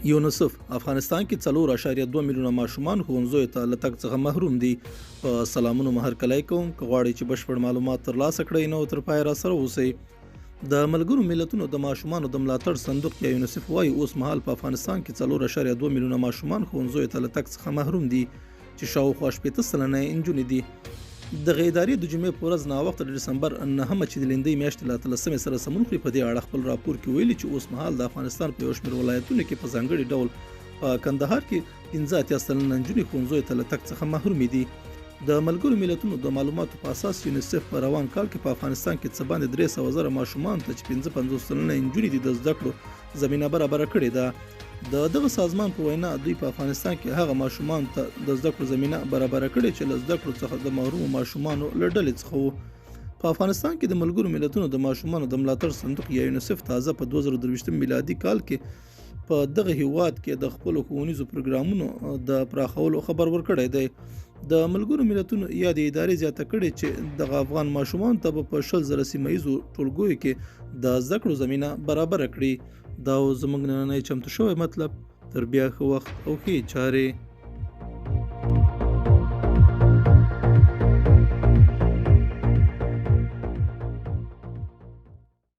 یونیسف افغانستان کې 4.2 میلیونه ماشومان ښوونځیو ته له تګ څخه محروم دي. په سلامونو هرکلی کوم. که غواړئ چې بشپړ معلومات ترلاسه کړئ نو تر پایه راسره اوسئ. د ملګرو ملتونو د ماشومانو د ملاتړ صندوق یا یونیسف وایي اوس مهال په افغانستان کې 4.2 میلیونه ماشومان ښوونځیو ته له تګ څخه محروم دي چې شاوخوا 80 سلنه یې نجونې دي. دغه ادارې د جمعې په ورځ ناوخته د ډسمبر 9 چې د لندۍ میاشتې له 13 سره سمون خوري په دې اړه خپل راپور کې ویلي چې اوس مهال د افغانستان په یو شمېر ولایتونو کې په ځانګړي ډول په کندهار کې 15 سلنه نجونې ښوونځیو ته له تګ څخه محرومې دي. د ملګرو ملتونو د معلوماتو په اساس یونیسف په روان کال کې په افغانستان کې څه باندې 300 زره ماشومان ته چې 55 سلنه نجونې دي د زده کړو زمینه برابره کړې ده. د دغه سازمان په وینا دوی په افغانستان کې هغه ماشومان ته د زده کړو زمینه برابره کړې چې له زده کړو څخه د محرومو ماشومانو له ډلې څخه وو. په افغانستان کې د ملګرو ملتونو د ماشومانو د ملاتړ صندوق یا یونیسف تازه په 2023 میلادي کال کې په دغه هیواد کې د خپل ښوونیزو پروګرامونو د پراخولو خبر ورکړی دی. د ملګرو ملتونو یا د ادارې زیاته کړې چې دغه افغان ماشومان ته په 10,000 سیمایزو ټولګیو کې د زده کړو زمینه برابره کړي. دا زموږ نننی چمتو شوی مطلب. تر بیا ښه وخت او ښې چارې.